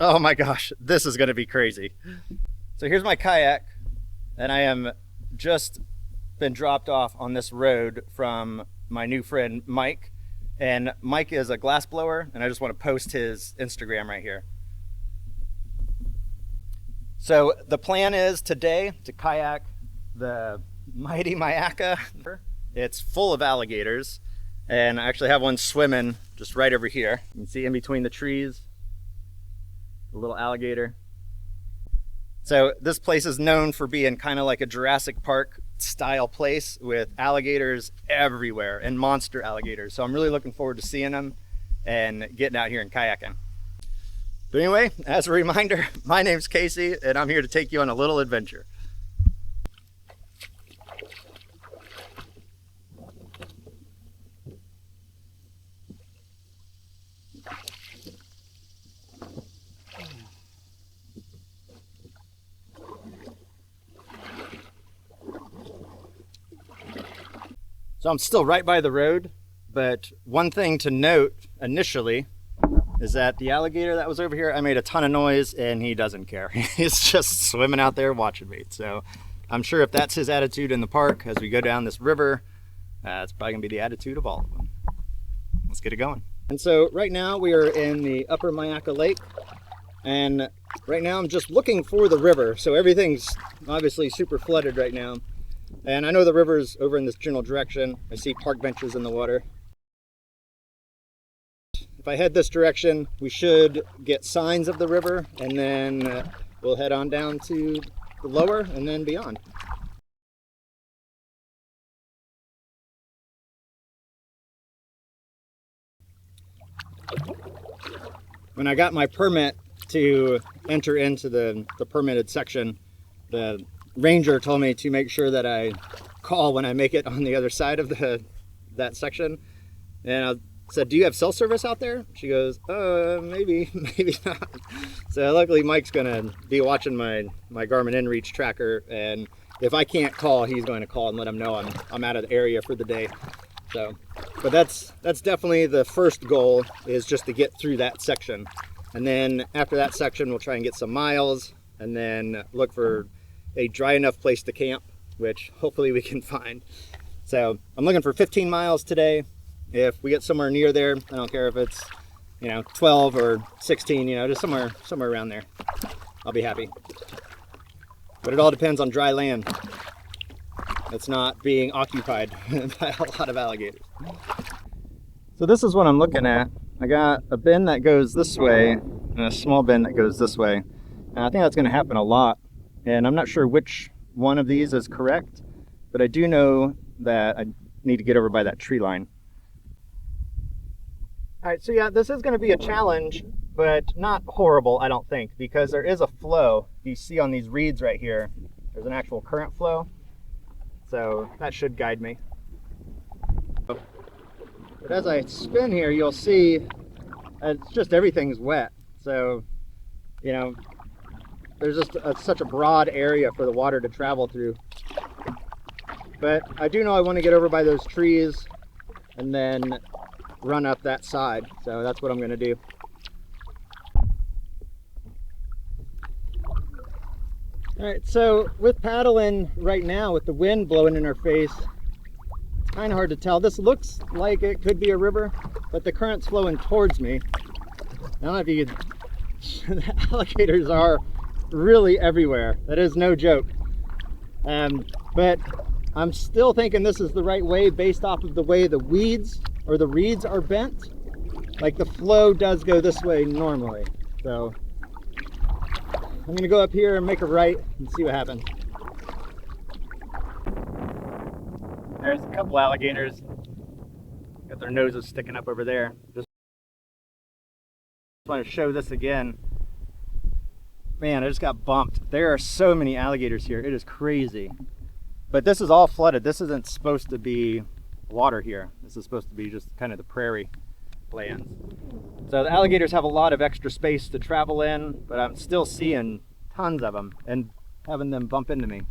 Oh my gosh, this is gonna be crazy. So here's my kayak, and I am just been dropped off on this road from my new friend Mike. And Mike is a glass blower, and I just want to post his Instagram right here. So the plan is today to kayak the mighty Myakka River. It's full of alligators, and I actually have one swimming just right over here. You can see in between the trees, a little alligator. So this place is known for being kind of like a Jurassic Park style place with alligators everywhere and monster alligators. So I'm really looking forward to seeing them and getting out here and kayaking. But anyway, as a reminder, my name's Casey and I'm here to take you on a little adventure. So I'm still right by the road, but one thing to note initially is that the alligator that was over here, I made a ton of noise and he doesn't care. He's just swimming out there watching me. So I'm sure if that's his attitude in the park as we go down this river, it's probably gonna be the attitude of all of them. Let's get it going. And so right now we are in the upper Myakka Lake, and right now I'm just looking for the river. So everything's obviously super flooded right now. And I know the river's over in this general direction. I see park benches in the water. If I head this direction, we should get signs of the river, and then we'll head on down to the lower and then beyond. When I got my permit to enter into the permitted section, the ranger told me to make sure that I call when I make it on the other side of that section. And I said, "Do you have cell service out there?" She goes, maybe not." So luckily Mike's gonna be watching my Garmin inReach tracker, and if I can't call, he's going to call and let him know I'm out of the area for the day. So, but that's definitely the first goal, is just to get through that section. And then after that section, we'll try and get some miles and then look for a dry enough place to camp, which hopefully we can find. So I'm looking for 15 miles today. If we get somewhere near there, I don't care if it's 12 or 16, just somewhere around there, I'll be happy. But it all depends on dry land. It's not being occupied by a lot of alligators. So this is what I'm looking at. I got a bend that goes this way and a small bend that goes this way. And I think that's going to happen a lot. And I'm not sure which one of these is correct, but I do know that I need to get over by that tree line. All right, so yeah, this is going to be a challenge, but not horrible, I don't think, because there is a flow. You see on these reeds right here, there's an actual current flow. So that should guide me. But as I spin here, you'll see it's just everything's wet. So, there's just such a broad area for the water to travel through. But I do know I want to get over by those trees and then run up that side. So that's what I'm going to do. All right, so with paddling right now, with the wind blowing in our face, it's kind of hard to tell. This looks like it could be a river, but the current's flowing towards me. I don't know if you could... The alligators are really everywhere. That is no joke. But I'm still thinking this is the right way based off of the way the weeds or the reeds are bent. Like the flow does go this way normally. So I'm gonna go up here and make a right and see what happens. There's a couple alligators. Got their noses sticking up over there. Just want to show this again. Man, I just got bumped. There are so many alligators here. It is crazy. But this is all flooded. This isn't supposed to be water here. This is supposed to be just kind of the prairie lands. So the alligators have a lot of extra space to travel in, but I'm still seeing tons of them and having them bump into me.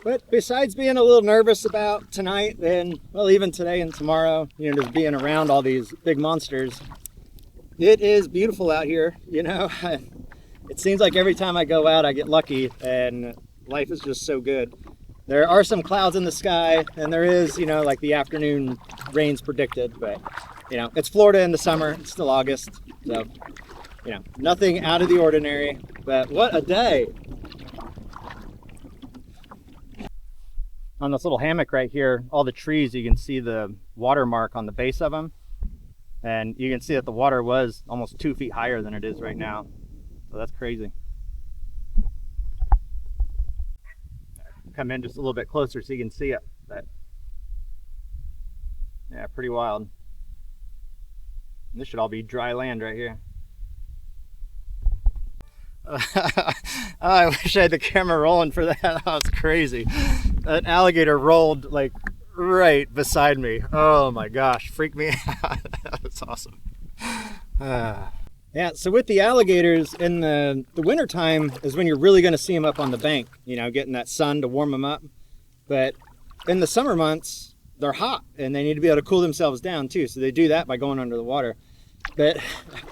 But besides being a little nervous about tonight and, well, even today and tomorrow, just being around all these big monsters, It is beautiful out here, you know. It seems like every time I go out I get lucky, and life is just so good. There are some clouds in the sky, and there is, you know, like the afternoon rains predicted, but you know, it's Florida in the summer. It's still August, so you know, nothing out of the ordinary. But what a day! On this little hammock right here, all the trees, you can see the watermark on the base of them. And you can see that the water was almost 2 feet higher than it is right now. So that's crazy. Come in just a little bit closer so you can see it. But yeah, pretty wild. This should all be dry land right here. I wish I had the camera rolling for that. That was crazy. An alligator rolled like right beside me. Oh my gosh, freaked me out. That's awesome. Yeah, so with the alligators in the winter time is when you're really going to see them up on the bank, you know, getting that sun to warm them up. But in the summer months, they're hot and they need to be able to cool themselves down too. So they do that by going under the water. But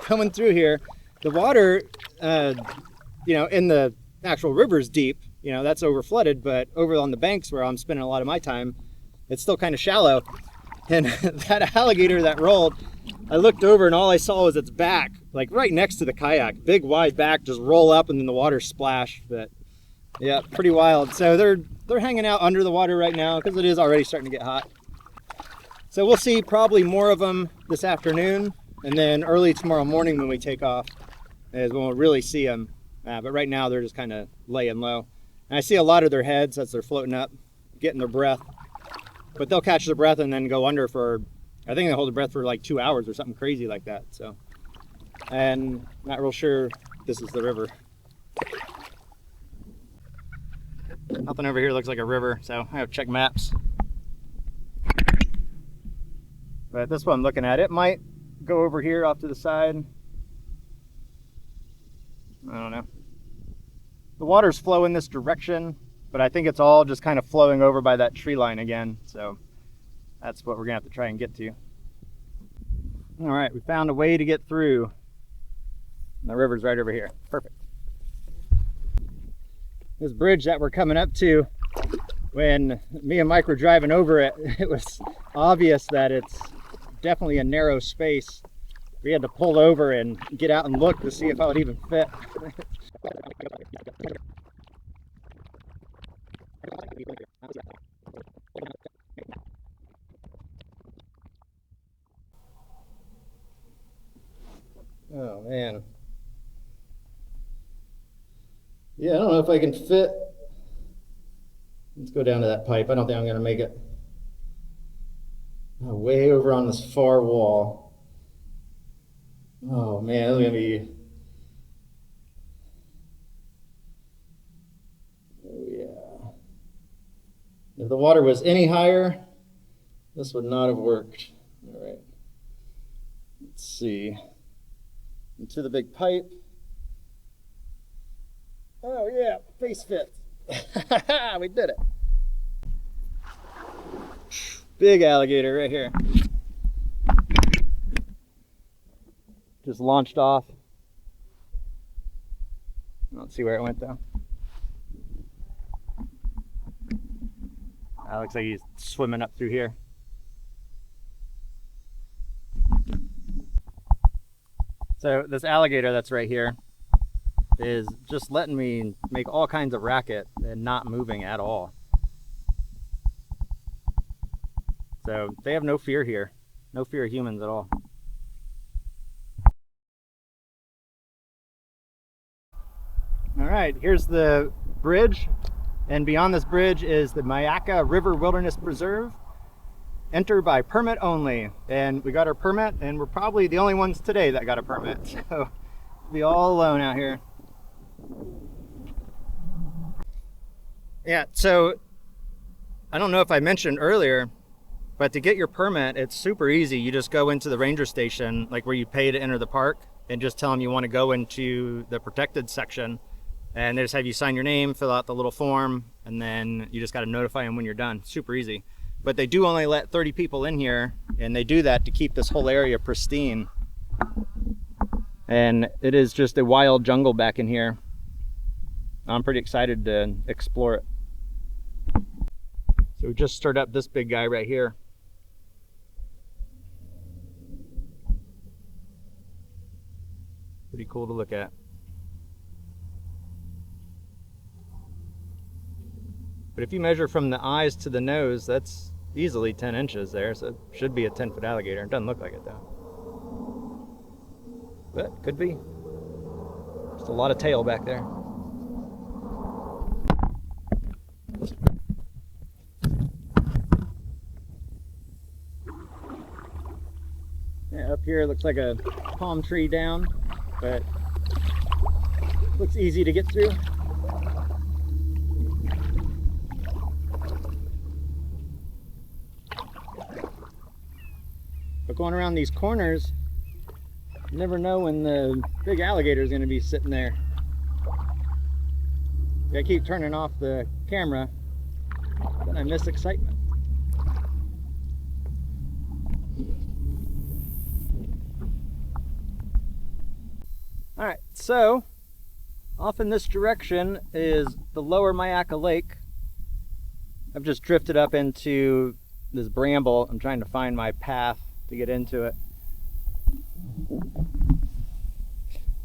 coming through here, the water, you know, in the actual river's deep, you know, that's over flooded, but over on the banks where I'm spending a lot of my time, it's still kind of shallow. And that alligator that rolled, I looked over and all I saw was its back, like right next to the kayak, big wide back, just roll up and then the water splash. But yeah, pretty wild. So they're hanging out under the water right now because it is already starting to get hot. So we'll see probably more of them this afternoon, and then early tomorrow morning when we take off is when we'll really see them. But right now they're just kind of laying low. And I see a lot of their heads as they're floating up, getting their breath. But they'll catch their breath and then go under for, I think they hold their breath for like 2 hours or something crazy like that. So, and not real sure this is the river. Nothing over here looks like a river, so I have to check maps. But this one I'm looking at, it might go over here off to the side. I don't know. The water's flowing this direction, but I think it's all just kind of flowing over by that tree line again. So that's what we're gonna have to try and get to. All right, we found a way to get through. The river's right over here. Perfect. This bridge that we're coming up to, when me and Mike were driving over it, it was obvious that it's definitely a narrow space. We had to pull over and get out and look to see if I would even fit. Oh man. Yeah, I don't know if I can fit. Let's go down to that pipe. I don't think I'm gonna make it. Oh, way over on this far wall. Oh man, it's gonna be. Oh yeah. If the water was any higher, this would not have worked. All right. Let's see. Into the big pipe. Oh yeah, face fit. We did it. Big alligator right here. Just launched off. Let's see where it went though. That looks like he's swimming up through here. So this alligator that's right here is just letting me make all kinds of racket and not moving at all. So they have no fear here. No fear of humans at all. All right, here's the bridge. And beyond this bridge is the Myakka River Wilderness Preserve. Enter by permit only. And we got our permit, and we're probably the only ones today that got a permit. So we'll be all alone out here. Yeah, so I don't know if I mentioned earlier, but to get your permit, it's super easy. You just go into the ranger station, like where you pay to enter the park, and just tell them you want to go into the protected section. And they just have you sign your name, fill out the little form, and then you just got to notify them when you're done. Super easy. But they do only let 30 people in here, and they do that to keep this whole area pristine. And it is just a wild jungle back in here. I'm pretty excited to explore it. So we just stirred up this big guy right here. Pretty cool to look at. But if you measure from the eyes to the nose, that's easily 10 inches there, so it should be a 10-foot alligator. It doesn't look like it though. But could be. Just a lot of tail back there. Yeah, up here it looks like a palm tree down, but looks easy to get through. But going around these corners, you never know when the big alligator is going to be sitting there. I keep turning off the camera, then I miss excitement. Alright, so off in this direction is the lower Myakka Lake. I've just drifted up into this bramble. I'm trying to find my path to get into it.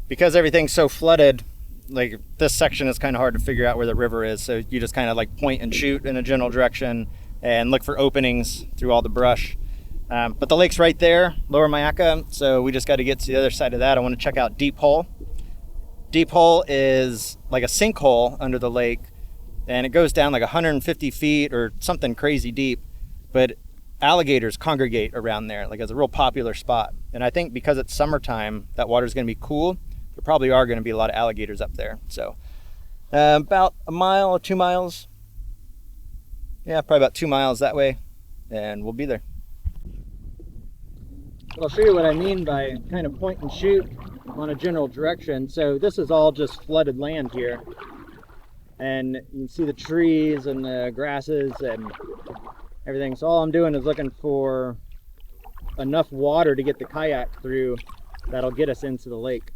Because everything's so flooded, like this section is kind of hard to figure out where the river is, so you just kind of like point and shoot in a general direction and look for openings through all the brush. But the lake's right there, lower Myakka, so we just got to get to the other side of that. I want to check out Deep Hole. Deep Hole is like a sinkhole under the lake, and it goes down like 150 feet or something crazy deep, but alligators congregate around there. Like it's a real popular spot, and I think because it's summertime, that water's going to be cool. There probably are going to be a lot of alligators up there. So about a mile or 2 miles, yeah, probably about 2 miles that way, and we'll be there. I'll show you what I mean by kind of point and shoot on a general direction. So this is all just flooded land here, and you can see the trees and the grasses and everything. So all I'm doing is looking for enough water to get the kayak through that'll get us into the lake.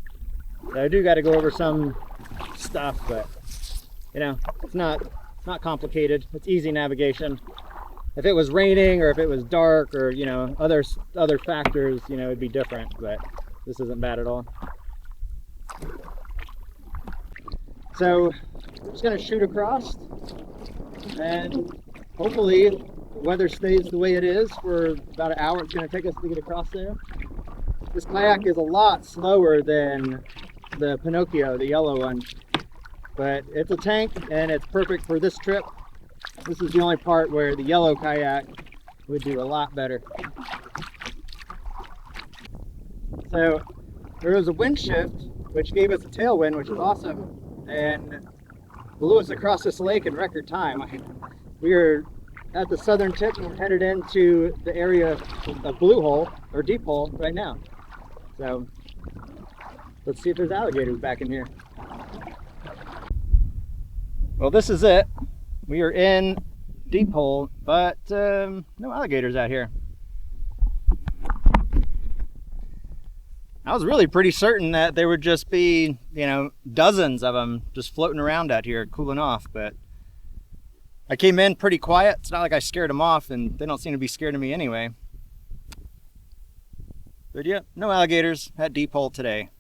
So I do got to go over some stuff, but you know, it's not complicated. It's easy navigation. If it was raining or if it was dark or, you know, other factors, you know, it'd be different, but this isn't bad at all. So I'm just going to shoot across, and hopefully the weather stays the way it is for about an hour. It's going to take us to get across there. This kayak is a lot slower than the Pinocchio, the yellow one, but it's a tank and it's perfect for this trip. This is the only part where the yellow kayak would do a lot better. So there was a wind shift which gave us a tailwind, which is awesome, and blew us across this lake in record time. We are at the southern tip and we're headed into the area of Blue Hole, or Deep Hole, right now. So let's see if there's alligators back in here. Well, this is it. We are in Deep Hole, but no alligators out here. I was really pretty certain that there would just be, you know, dozens of them just floating around out here cooling off, but I came in pretty quiet. It's not like I scared them off, and they don't seem to be scared of me anyway. But yeah, no alligators at Deep Hole today.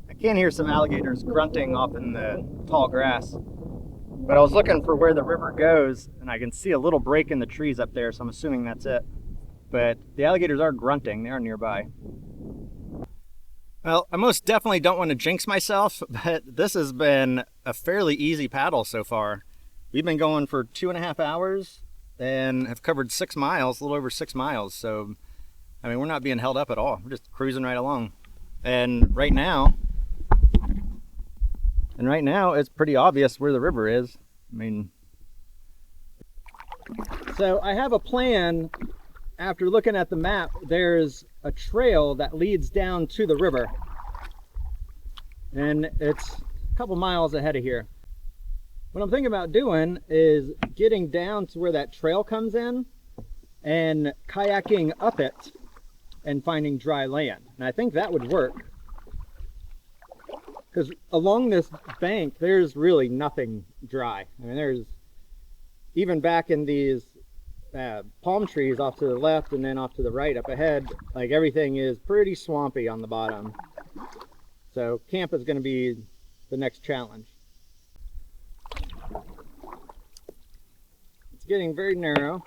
I can hear some alligators grunting off in the tall grass. But I was looking for where the river goes, and I can see a little break in the trees up there, so I'm assuming that's it. But the alligators are grunting. They are nearby. Well, I most definitely don't want to jinx myself, but this has been a fairly easy paddle so far. We've been going for 2.5 hours and have covered 6 miles, a little over 6 miles. So, I mean, we're not being held up at all. We're just cruising right along. And right now, it's pretty obvious where the river is. I mean, so I have a plan. After looking at the map, there's a trail that leads down to the river, and it's a couple miles ahead of here. What I'm thinking about doing is getting down to where that trail comes in and kayaking up it and finding dry land. And I think that would work, because along this bank there's really nothing dry. I mean, there's even back in these palm trees off to the left and then off to the right up ahead, like everything is pretty swampy on the bottom. So camp is going to be the next challenge. It's getting very narrow.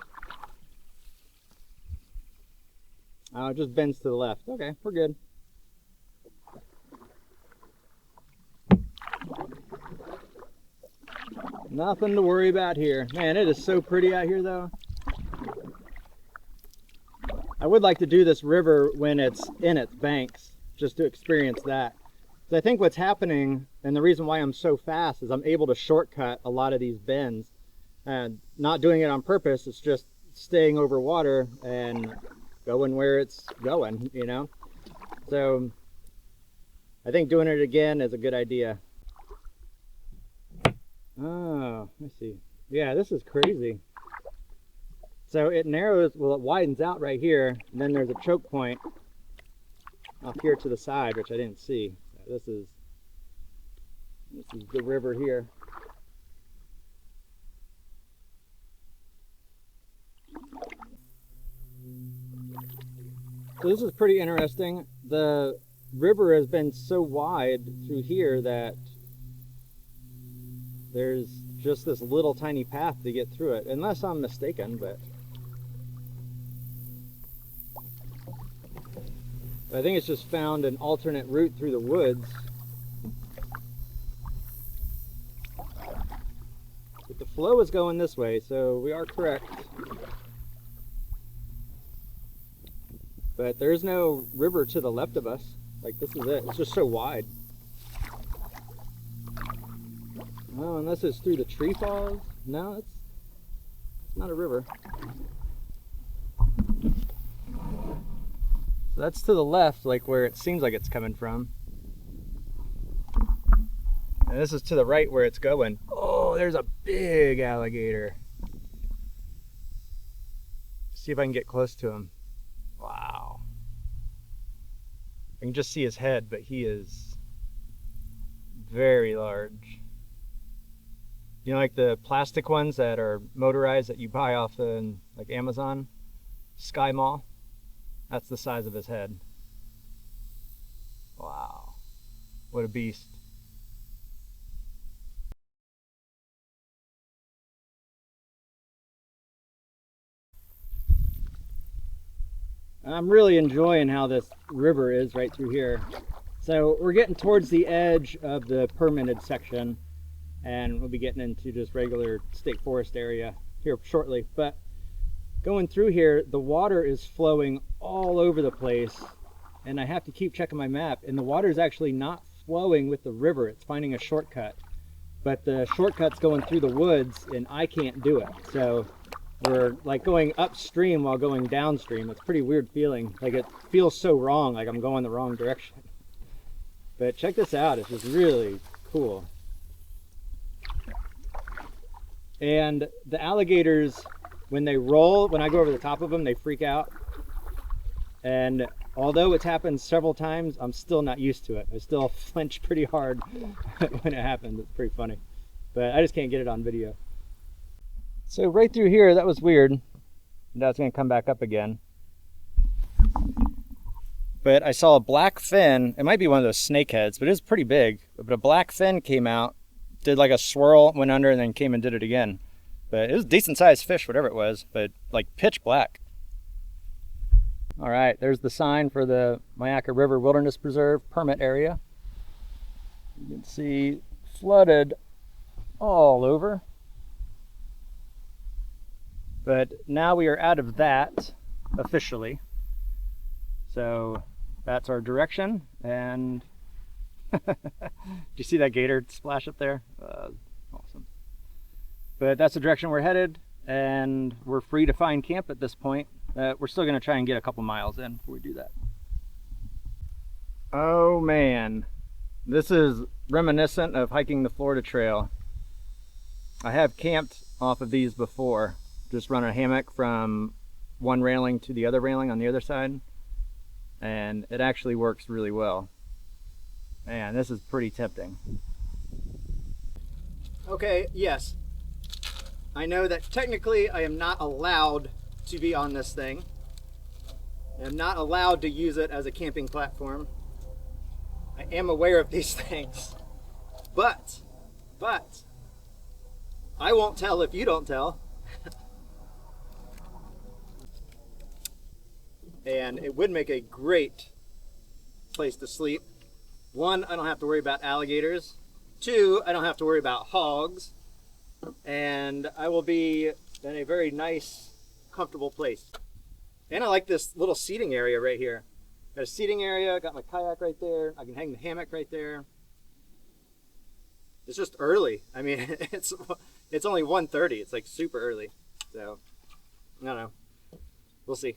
Oh, it just bends to the left. Okay, we're good. Nothing to worry about here. Man, it is so pretty out here though. I would like to do this river when it's in its banks, just to experience that. So I think what's happening, and the reason why I'm so fast, is I'm able to shortcut a lot of these bends. And not doing it on purpose, it's just staying over water and going where it's going, you know? So I think doing it again is a good idea. Oh, let's see. Yeah, this is crazy. So it narrows, well, it widens out right here, and then there's a choke point off here to the side, which I didn't see. This is the river here. So this is pretty interesting. The river has been so wide through here that there's just this little tiny path to get through it, unless I'm mistaken, but I think it's just found an alternate route through the woods. But the flow is going this way, so we are correct. But there's no river to the left of us. Like, this is it. It's just so wide. Oh, unless it's through the tree falls. No, it's not a river. So that's to the left, like where it seems like it's coming from. And this is to the right where it's going. Oh, there's a big alligator. See if I can get close to him. Wow. I can just see his head, but he is very large. You know, like the plastic ones that are motorized that you buy off the, like, Amazon, Sky Mall? That's the size of his head. Wow. What a beast. I'm really enjoying how this river is right through here. So we're getting towards the edge of the permitted section, and we'll be getting into just regular state forest area here shortly. But going through here, the water is flowing all over the place, and I have to keep checking my map, and the water is actually not flowing with the river. It's finding a shortcut, but the shortcut's going through the woods, and I can't do it. So we're like going upstream while going downstream. It's a pretty weird feeling. Like, it feels so wrong, like I'm going the wrong direction. But check this out. It's just really cool. And the alligators, when they roll, when I go over the top of them, they freak out. And although it's happened several times, I'm still not used to it. I still flinch pretty hard when it happens. It's pretty funny. But I just can't get it on video. So right through here, that was weird. Now it's going to come back up again. But I saw a black fin. It might be one of those snake heads, but it's pretty big. But a black fin came out, did like a swirl, went under, and then came and did it again. But it was a decent sized fish, whatever it was, but like pitch black. All right, there's the sign for the Myakka River Wilderness Preserve permit area. You can see flooded all over. But now we are out of that officially. So that's our direction. And do you see that gator splash up there? Awesome. But that's the direction we're headed, and we're free to find camp at this point. We're still going to try and get a couple miles in before we do that. Oh man, this is reminiscent of hiking the Florida Trail. I have camped off of these before, just run a hammock from one railing to the other railing on the other side. and it actually works really well. Man, this is pretty tempting. Okay, yes. I know that technically I am not allowed to be on this thing. I'm not allowed to use it as a camping platform. I am aware of these things. But, I won't tell if you don't tell. And it would make a great place to sleep. One, I don't have to worry about alligators. Two, I don't have to worry about hogs. And I will be in a very nice, comfortable place. And I like this little seating area right here. Got a seating area, got my kayak right there. I can hang the hammock right there. It's just early. I mean, it's only 1:30. It's like super early. So, I don't know. We'll see.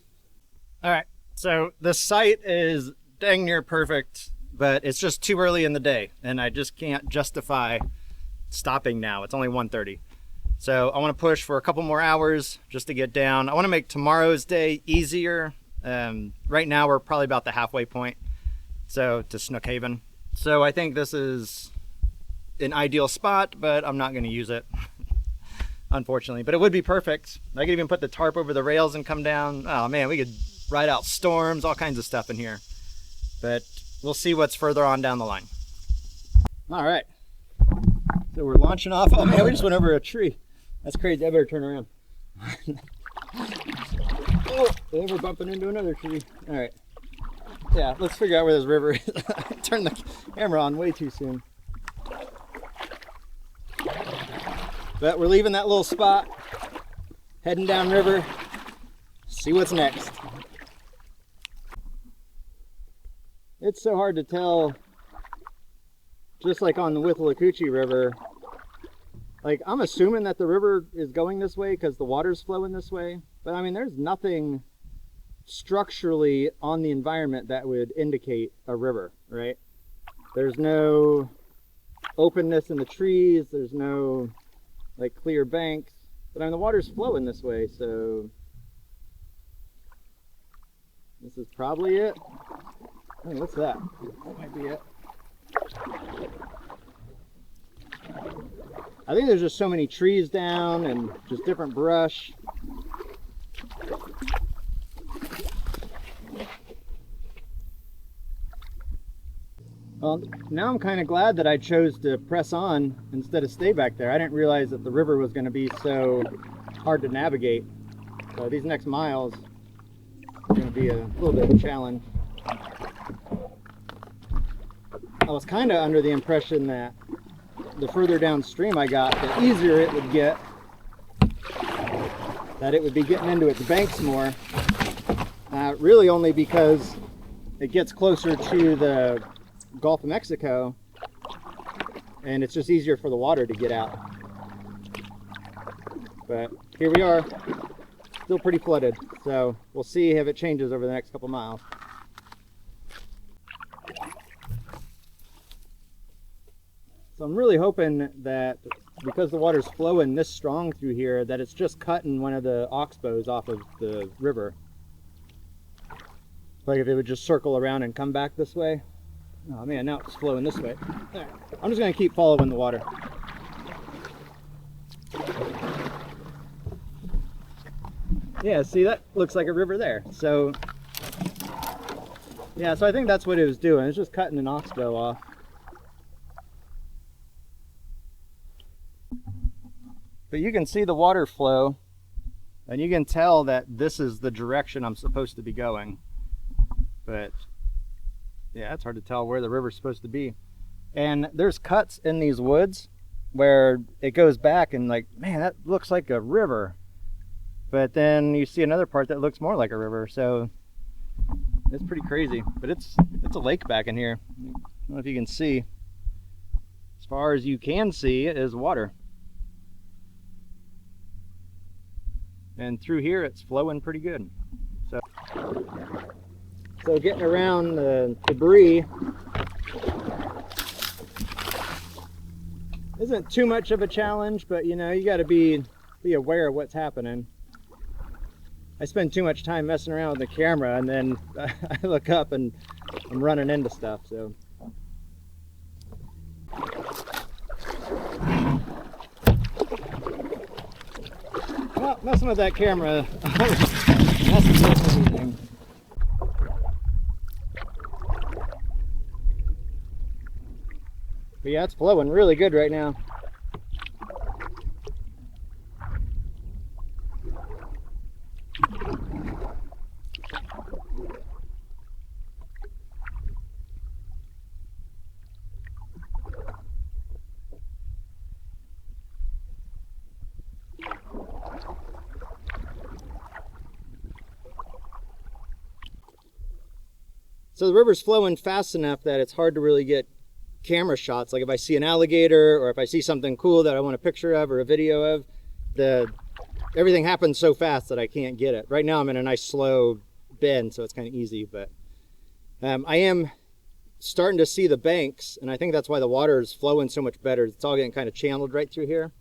All right. So the site is dang near perfect, but it's just too early in the day, and I just can't justify stopping now. It's only 1:30. So I want to push for a couple more hours just to get down. I want to make tomorrow's day easier. Right now we're probably about the halfway point, so to Snook Haven. So I think this is an ideal spot, but I'm not going to use it, unfortunately. But it would be perfect. I could even put the tarp over the rails and come down. Oh man, we could ride out storms, all kinds of stuff in here. But we'll see what's further on down the line. All right. So we're launching off. Oh man, we just went over a tree. That's crazy. I better turn around. Oh, and we're bumping into another tree. All right. Yeah, let's figure out where this river is. I turned the camera on way too soon. But we're leaving that little spot, heading downriver, see what's next. It's so hard to tell, just like on the Withlacoochee River. Like, I'm assuming that the river is going this way because the water's flowing this way. But I mean, there's nothing structurally on the environment that would indicate a river, right? There's no openness in the trees. There's no like clear banks. But I mean, the water's flowing this way, so this is probably it. Oh, what's that? That might be it. I think there's just so many trees down and just different brush. Well, now I'm kind of glad that I chose to press on instead of stay back there. I didn't realize that the river was going to be so hard to navigate. So these next miles are going to be a little bit of a challenge. I was kind of under the impression that the further downstream I got, the easier it would get. That it would be getting into its banks more. Really only because it gets closer to the Gulf of Mexico and it's just easier for the water to get out. But here we are, still pretty flooded. So we'll see if it changes over the next couple miles. So I'm really hoping that because the water's flowing this strong through here, that it's just cutting one of the oxbows off of the river. Like if it would just circle around and come back this way. Oh man, now it's flowing this way. Right. I'm just gonna keep following the water. Yeah, see, that looks like a river there. So, yeah, so I think that's what it was doing. It's just cutting an oxbow off. But you can see the water flow, and you can tell that this is the direction I'm supposed to be going. But yeah, it's hard to tell where the river's supposed to be. And there's cuts in these woods where it goes back and like, man, that looks like a river. But then you see another part that looks more like a river. So it's pretty crazy. But it's a lake back in here. I don't know if you can see. As far as you can see is water. And through here it's flowing pretty good. So getting around the debris isn't too much of a challenge, but you know, you got to be aware of what's happening. I spend too much time messing around with the camera, and then I look up and I'm running into stuff. So. Well, messing with that camera messes with everything. But yeah, it's flowing really good right now. So the river's flowing fast enough that it's hard to really get camera shots. Like if I see an alligator or if I see something cool that I want a picture of or a video of, everything happens so fast that I can't get it. Right now I'm in a nice slow bend, so it's kind of easy, but I am starting to see the banks, and I think that's why the water is flowing so much better. It's all getting kind of channeled right through here,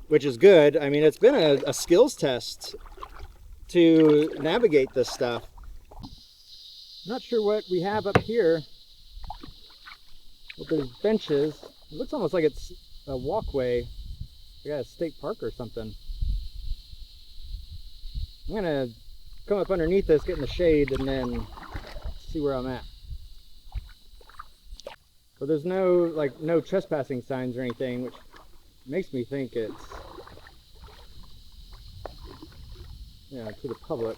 which is good. I mean, it's been a skills test to navigate this stuff. Not sure what we have up here with those benches. It looks almost like it's a walkway. I got a state park or something. I'm gonna come up underneath this, get in the shade, and then see where I'm at. But there's no trespassing signs or anything, which makes me think it's to the public.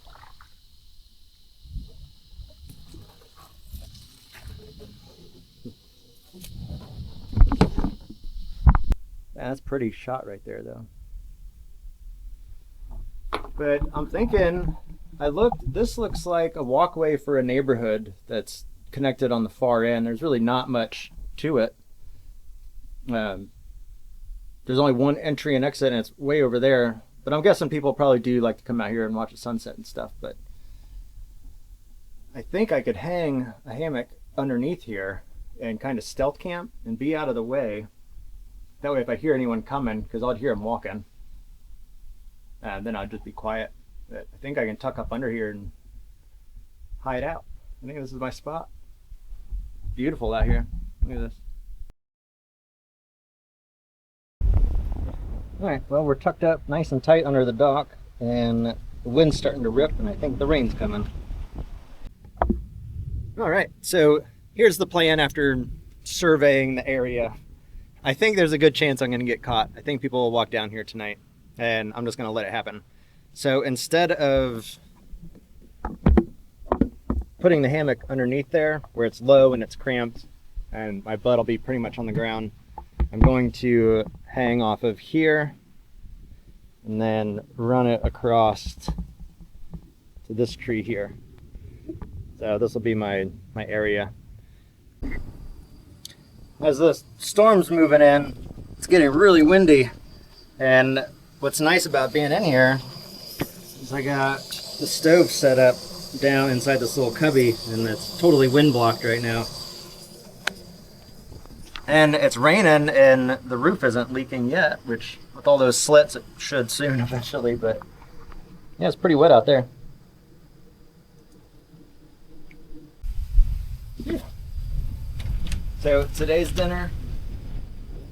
That's a pretty shot right there, though. But I'm thinking, this looks like a walkway for a neighborhood that's connected on the far end. There's really not much to it. There's only one entry and exit, and it's way over there. But I'm guessing people probably do like to come out here and watch the sunset and stuff. But I think I could hang a hammock underneath here and kind of stealth camp and be out of the way. That way if I hear anyone coming, because I'd hear them walking, then I'd just be quiet. But I think I can tuck up under here and hide out. I think this is my spot. Beautiful out here. Look at this. Alright, well, we're tucked up nice and tight under the dock, and the wind's starting to rip, and I think the rain's coming. Alright, so here's the plan after surveying the area. I think there's a good chance I'm going to get caught. I think people will walk down here tonight, and I'm just going to let it happen. So instead of putting the hammock underneath there where it's low and it's cramped and my butt will be pretty much on the ground, I'm going to hang off of here and then run it across to this tree here. So this will be my area. As the storm's moving in, it's getting really windy, and what's nice about being in here is I got the stove set up down inside this little cubby, and it's totally wind blocked right now. And it's raining and the roof isn't leaking yet, which with all those slits it should soon eventually, but yeah, it's pretty wet out there. Yeah. So today's dinner,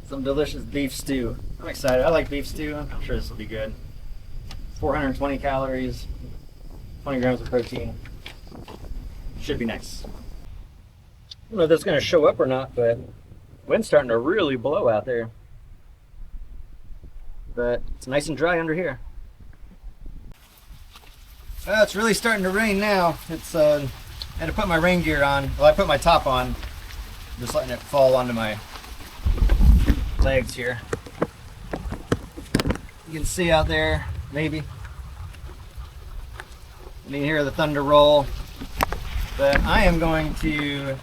some delicious beef stew. I'm excited. I like beef stew. I'm sure this will be good. 420 calories, 20 grams of protein. Should be nice. I don't know if that's going to show up or not, but wind's starting to really blow out there. But it's nice and dry under here. Well, it's really starting to rain now. It's I had to put my rain gear on. Well, I put my top on. Just letting it fall onto my legs here. You can see out there, maybe. You can hear the thunder roll. But I am going to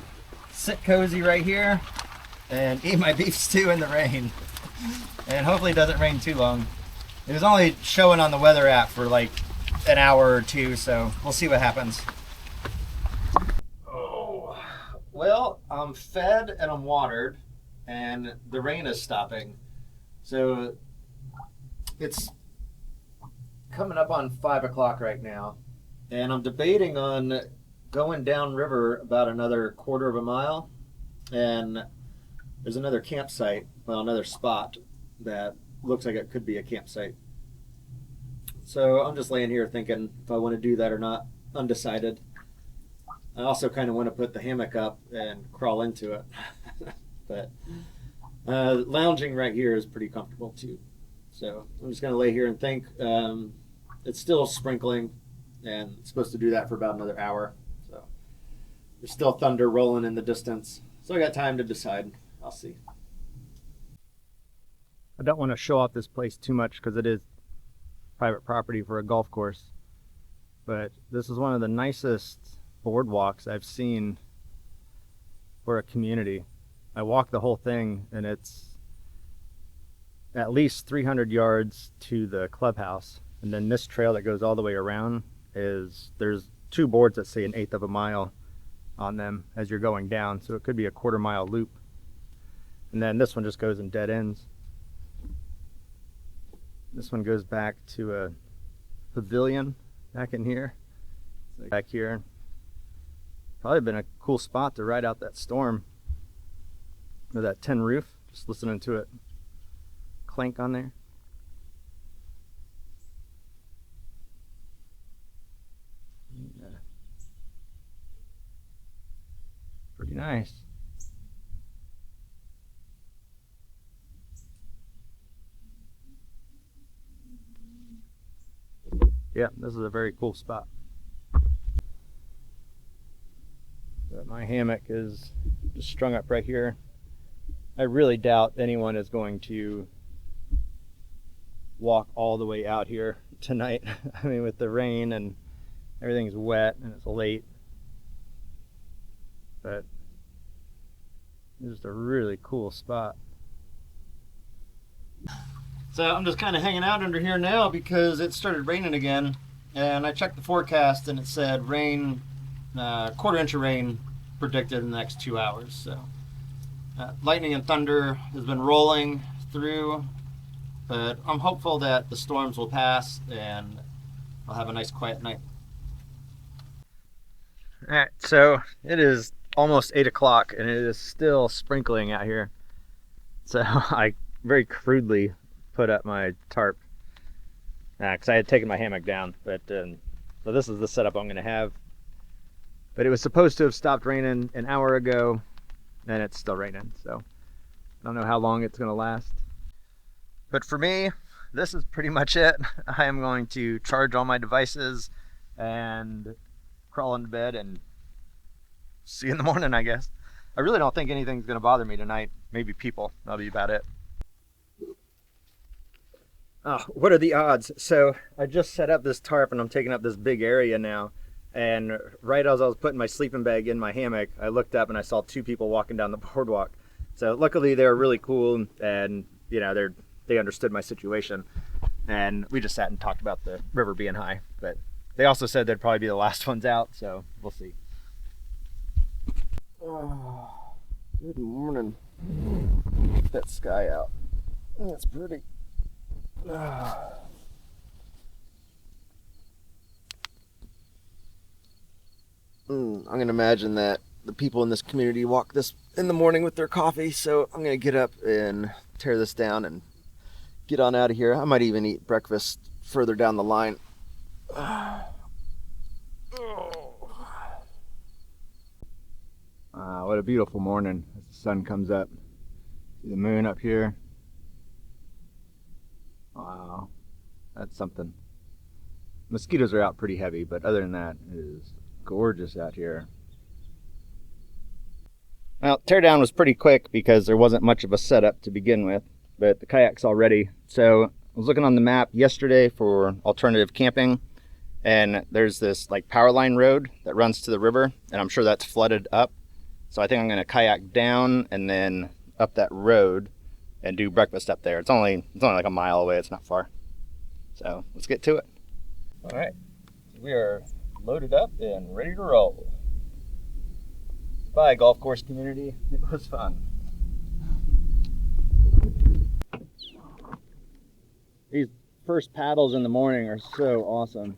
sit cozy right here and eat my beef stew in the rain. And hopefully it doesn't rain too long. It was only showing on the weather app for like an hour or two, so we'll see what happens. Well, I'm fed and I'm watered, and the rain is stopping. So it's coming up on 5 o'clock right now, and I'm debating on going downriver about another quarter of a mile, and there's another campsite, well, another spot that looks like it could be a campsite. So I'm just laying here thinking if I want to do that or not, undecided. I also kind of want to put the hammock up and crawl into it. But lounging right here is pretty comfortable too. So I'm just going to lay here and think. It's still sprinkling, and it's supposed to do that for about another hour. So there's still thunder rolling in the distance. So I got time to decide. I'll see. I don't want to show off this place too much because it is private property for a golf course. But this is one of the nicest boardwalks I've seen for a community. I walked the whole thing, and it's at least 300 yards to the clubhouse. And then this trail that goes all the way around there's two boards that say 1/8 of a mile on them as you're going down. So it could be a quarter-mile loop. And then this one just goes in dead ends. This one goes back to a pavilion back in here. Like back here. Probably been a cool spot to ride out that storm with that tin roof, just listening to it clank on there. Yeah. Pretty nice. Yeah, this is a very cool spot. But my hammock is just strung up right here. I really doubt anyone is going to walk all the way out here tonight. I mean, with the rain and everything's wet and it's late. But it's just a really cool spot. So I'm just kind of hanging out under here now because it started raining again, and I checked the forecast and it said rain, quarter-inch of rain predicted in the next 2 hours. So lightning and thunder has been rolling through, but I'm hopeful that the storms will pass and I'll have a nice quiet night. All right, so it is almost 8 o'clock and it is still sprinkling out here. So I very crudely put up my tarp because I had taken my hammock down, but so this is the setup I'm going to have. But it was supposed to have stopped raining an hour ago, and it's still raining, so I don't know how long it's going to last. But for me, this is pretty much it. I am going to charge all my devices and crawl into bed and see you in the morning, I guess. I really don't think anything's going to bother me tonight. Maybe people. That'll be about it. Oh, what are the odds? So I just set up this tarp and I'm taking up this big area now. And right as I was putting my sleeping bag in my hammock, I looked up and I saw two people walking down the boardwalk. So luckily they were really cool, and you know, they understood my situation. And we just sat and talked about the river being high. But they also said they'd probably be the last ones out, so we'll see. Oh, good morning. Get that sky out. That's pretty. I'm gonna imagine that the people in this community walk this in the morning with their coffee, so I'm gonna get up and tear this down and get on out of here. I might even eat breakfast further down the line. What a beautiful morning as the sun comes up. See the moon up here. Wow, that's something. Mosquitoes are out pretty heavy, but other than that, it is gorgeous out here. Well, teardown was pretty quick because there wasn't much of a setup to begin with, but the kayak's all ready. So I was looking on the map yesterday for alternative camping, and there's this like power line road that runs to the river, and I'm sure that's flooded up. So I think I'm gonna kayak down and then up that road and do breakfast up there. It's only like a mile away. It's not far. So let's get to it. All right, we are loaded up and ready to roll. Bye, golf course community. It was fun. These first paddles in the morning are so awesome.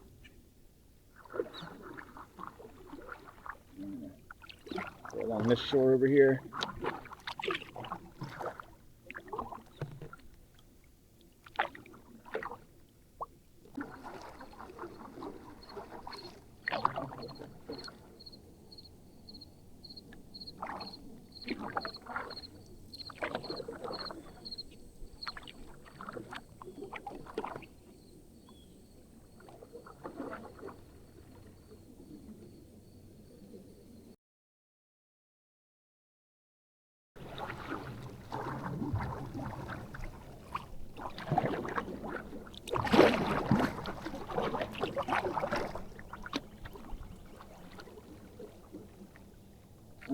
Right on this shore over here.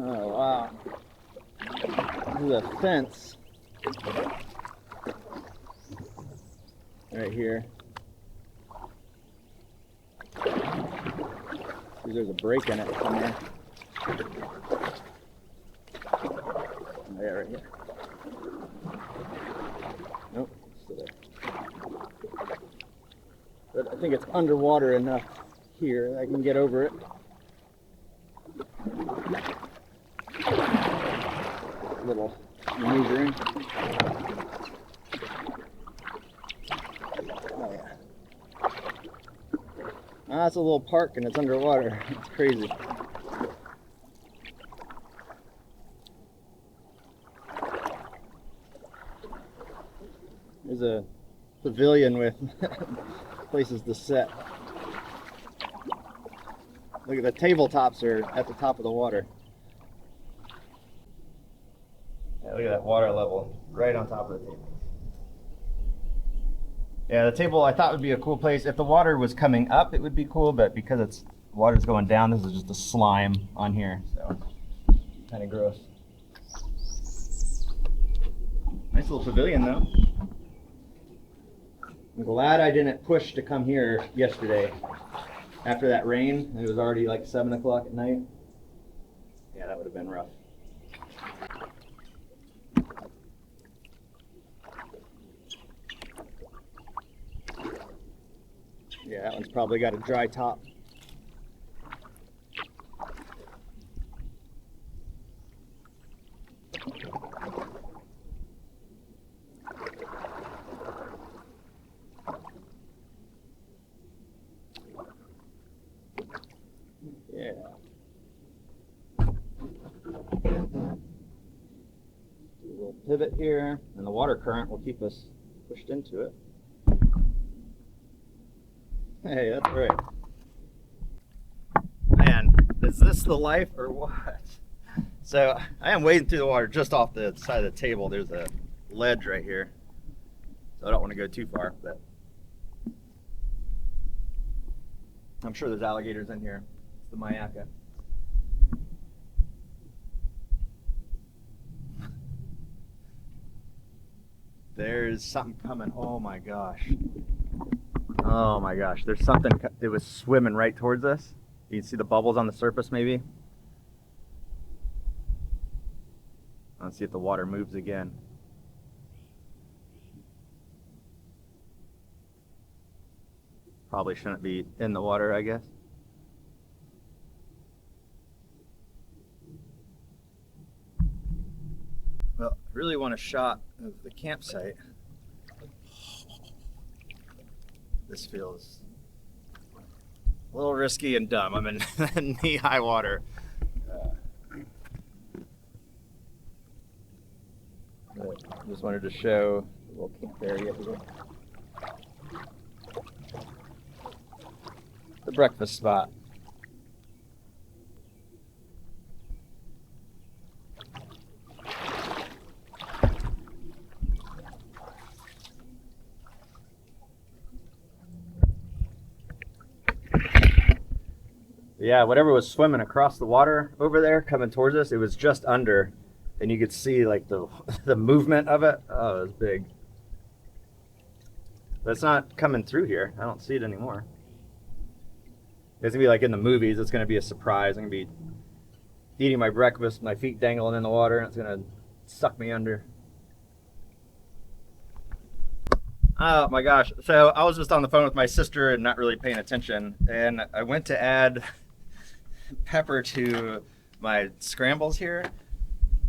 Oh wow, this is a fence right here. There's a break in it somewhere. Oh, yeah, right here. Nope, still there. But I think it's underwater enough here that I can get over it. Little maneuvering. Oh yeah. Ah, it's a little park and it's underwater. It's crazy. There's a pavilion with places to sit. Look at the tabletops are at the top of the water. Yeah, look at that water level right on top of the table. Yeah, the table I thought would be a cool place. If the water was coming up, it would be cool, but because it's water's going down, this is just a slime on here, so kind of gross. Nice little pavilion though. I'm glad I didn't push to come here yesterday after that rain. It was already like 7 o'clock at night. Yeah, that would have been rough. Yeah, that one's probably got a dry top. Yeah. Do a little pivot here, and the water current will keep us pushed into it. Hey, that's right. Man, is this the life or what? So I am wading through the water just off the side of the table. There's a ledge right here, so I don't want to go too far, but I'm sure there's alligators in here. It's the Myakka. There's something coming. Oh my gosh. Oh my gosh, there's something that was swimming right towards us. You can see the bubbles on the surface maybe. Let's see if the water moves again. Probably shouldn't be in the water, I guess. Well, I really want a shot of the campsite. This feels a little risky and dumb. I'm in knee-high water. Just wanted to show a little camp area here. The breakfast spot. Yeah, whatever was swimming across the water over there coming towards us, it was just under, and you could see like the movement of it. Oh, it was big. But it's not coming through here. I don't see it anymore. It's gonna be like in the movies. It's gonna be a surprise. I'm gonna be eating my breakfast, my feet dangling in the water, and it's gonna suck me under. Oh my gosh. So I was just on the phone with my sister and not really paying attention. And I went to add pepper to my scrambles here.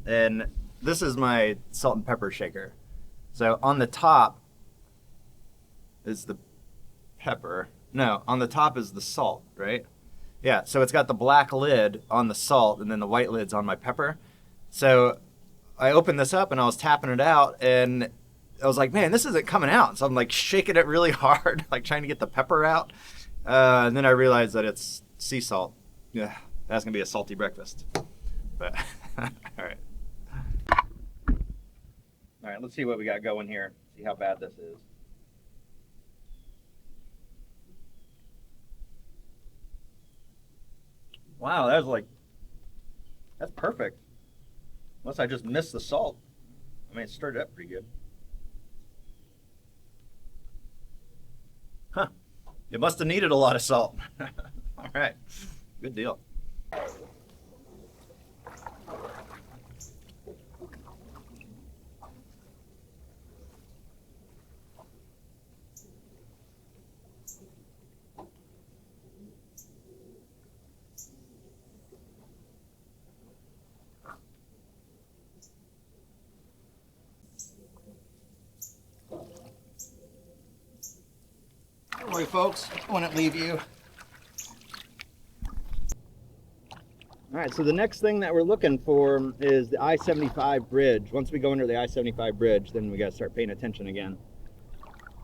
And this is my salt and pepper shaker. So on the top is the pepper. No, on the top is the salt, right? Yeah, so it's got the black lid on the salt and then the white lid's on my pepper. So I opened this up and I was tapping it out and I was like, man, this isn't coming out. So I'm like shaking it really hard, like trying to get the pepper out. And then I realized that it's sea salt. Yeah, that's gonna be a salty breakfast. But all right. All right, let's see what we got going here. See how bad this is. Wow, that's perfect. Unless I just missed the salt. I mean, it stirred it up pretty good. Huh. It must have needed a lot of salt. All right, good deal. Don't worry, folks, I won't leave you. All right, so the next thing that we're looking for is the I-75 bridge. Once we go under the I-75 bridge, then we gotta start paying attention again.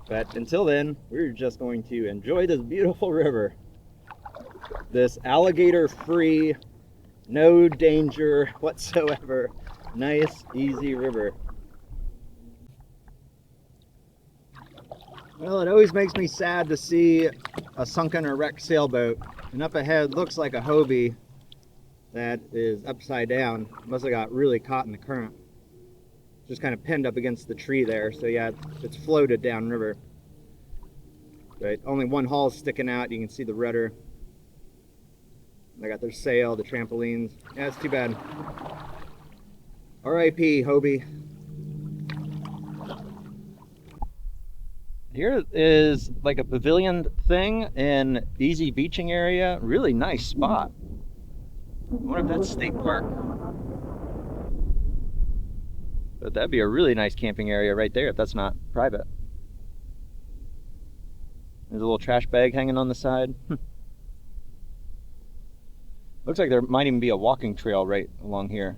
But until then, we're just going to enjoy this beautiful river. This alligator-free, no danger whatsoever, nice, easy river. Well, it always makes me sad to see a sunken or wrecked sailboat. And up ahead looks like a Hobie that is upside down. Must have got really caught in the current. Just kind of pinned up against the tree there. So yeah, it's floated downriver. But only one hull sticking out. You can see the rudder. They got their sail, the trampolines. Yeah, it's too bad. R.I.P. Hobie. Here is like a pavilion thing in easy beaching area. Really nice spot. I wonder if that's state park. But that'd be a really nice camping area right there if that's not private. There's a little trash bag hanging on the side. Looks like there might even be a walking trail right along here.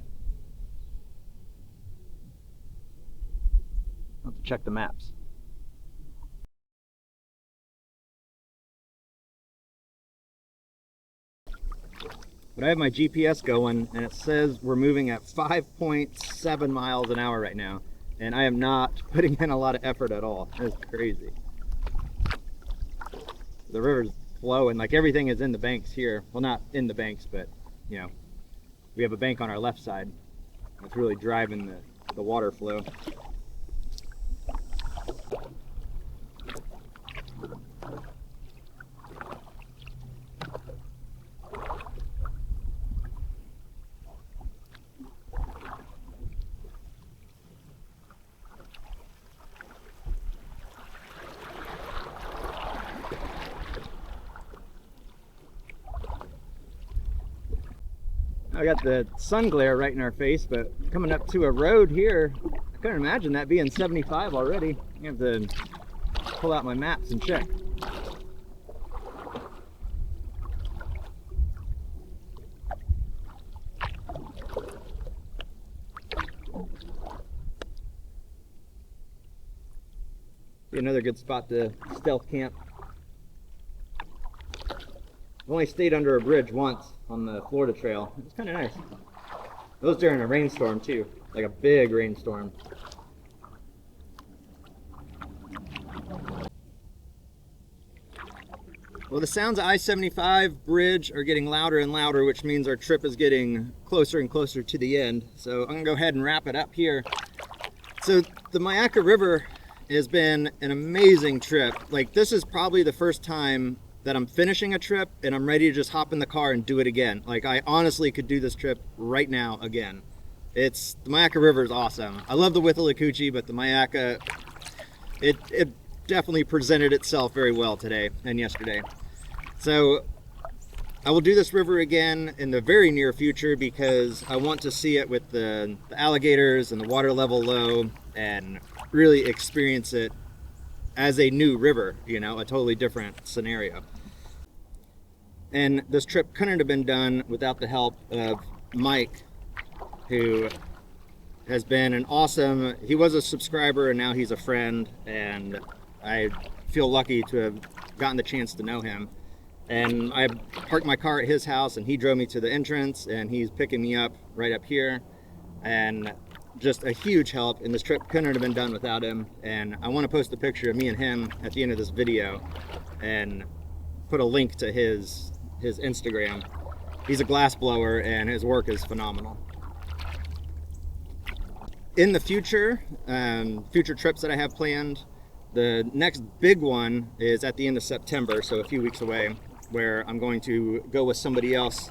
I'll have to check the maps. But I have my GPS going and it says we're moving at 5.7 miles an hour right now. And I am not putting in a lot of effort at all. It's crazy. The river's flowing, like everything is in the banks here. Well, not in the banks, but you know, we have a bank on our left side. It's really driving the water flow. I got the sun glare right in our face, but coming up to a road here, I couldn't imagine that being 75 already. I have to pull out my maps and check. Be another good spot to stealth camp. I've only stayed under a bridge once on the Florida Trail. It's kind of nice. It was during a rainstorm too, like a big rainstorm. Well, the sounds of I-75 bridge are getting louder and louder, which means our trip is getting closer and closer to the end. So I'm gonna go ahead and wrap it up here. So the Myakka River has been an amazing trip. Like, this is probably the first time that I'm finishing a trip and I'm ready to just hop in the car and do it again. Like, I honestly could do this trip right now again. The Myakka River is awesome. I love the Withlacoochee, but the Myakka, it definitely presented itself very well today and yesterday. So I will do this river again in the very near future because I want to see it with the alligators and the water level low and really experience it as a new river, you know, a totally different scenario. And this trip couldn't have been done without the help of Mike, who has been an awesome, he was a subscriber and now he's a friend, and I feel lucky to have gotten the chance to know him. And I parked my car at his house and he drove me to the entrance and he's picking me up right up here, and just a huge help. And this trip couldn't have been done without him. And I want to post a picture of me and him at the end of this video and put a link to his Instagram. He's a glass blower and his work is phenomenal. In the future, future trips that I have planned, the next big one is at the end of September, so a few weeks away, where I'm going to go with somebody else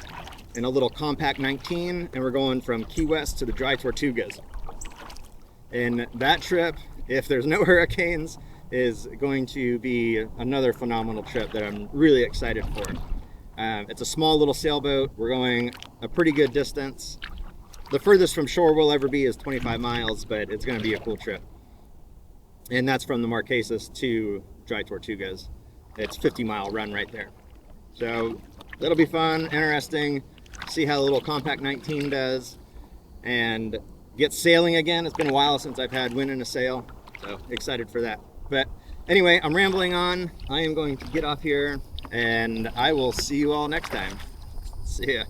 in a little compact 19, and we're going from Key West to the Dry Tortugas. And that trip, if there's no hurricanes, is going to be another phenomenal trip that I'm really excited for. It's a small little sailboat. We're going a pretty good distance. The furthest from shore we'll ever be is 25 miles, but it's going to be a cool trip. And that's from the Marquesas to Dry Tortugas. It's a 50-mile run right there. So that'll be fun, interesting, see how the little compact 19 does, and get sailing again. It's been a while since I've had wind in a sail, so excited for that. But anyway, I'm rambling on. I am going to get off here, and I will see you all next time. See ya.